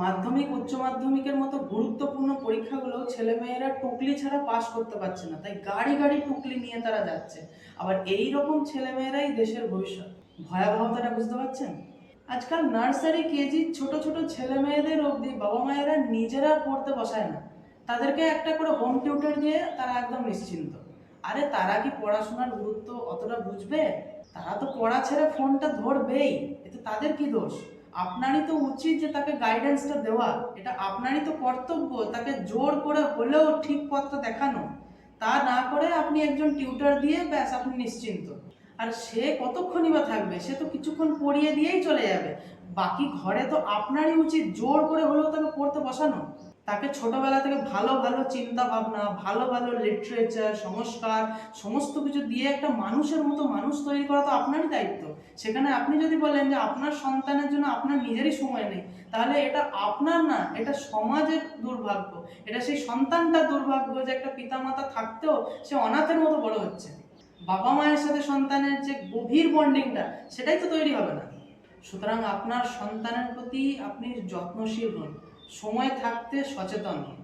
মাধ্যমিক উচ্চ মাধ্যমিকের মতো গুরুত্বপূর্ণ পরীক্ষাগুলো ছেলেমেয়েরা টুকলি ছাড়া পাশ করতে পারছে না, তাই গাড়ি গাড়ি টুকলি নিয়ে তারা যাচ্ছে। আবার এই রকম ছেলেমেয়েরাই দেশের ভবিষ্যৎ। ভয়াবহতাটা বুঝতে পারছেন? আজকাল নার্সারি কেজি ছোট ছোট ছেলে মেয়েদের অবধি বাবা মায়েরা নিজেরা পড়তে বসায় না, তাদেরকে একটা করে হোম টিউটর দিয়ে তারা একদম নিশ্চিন্ত। আরে তারা কি পড়াশোনার গুরুত্ব অতটা বুঝবে? তারা তো পড়া ছেড়ে ফোনটা ধরবেই, এতে তাদের কি দোষ? আপনারই তো উচিত যে তাকে গাইডেন্সটা দেওয়া, এটা আপনারই তো কর্তব্য তাকে জোর করে হলেও ঠিক পথটা দেখানো। তা না করে আপনি একজন টিউটর দিয়ে ব্যাস আপনি নিশ্চিন্ত। আর সে কতক্ষণই বা থাকবে, সে তো কিছুক্ষণ পড়িয়ে দিয়েই চলে যাবে। বাকি ঘরে তো আপনারই উচিত জোর করে হলেও তাকে পড়তে বসানো। তাকে ছোটবেলা থেকে ভালো ভালো চিন্তা ভাবনা, ভালো ভালো লিটারেচার, সংস্কার সমস্ত কিছু দিয়ে একটা মানুষের মতো মানুষ তৈরি করা তো আপনারই দায়িত্ব। সেখানে আপনি যদি বলেন যে আপনার সন্তানের জন্য আপনার নিজেরই সময় নেই, তাহলে এটা আপনার না, এটা সমাজের দুর্ভাগ্য। এটা সেই সন্তানটার দুর্ভাগ্য যে একটা পিতামাতা থাকতেও সে অনাথের মতো বড় হচ্ছে। বাবা মায়ের সাথে সন্তানের যে গভীর বন্ডিংটা, সেটাই তো তৈরি হবে না। সুতরাং আপনার সন্তানের প্রতি আপনি যত্নশীল হন, সময় থাকতে সচেতন হন।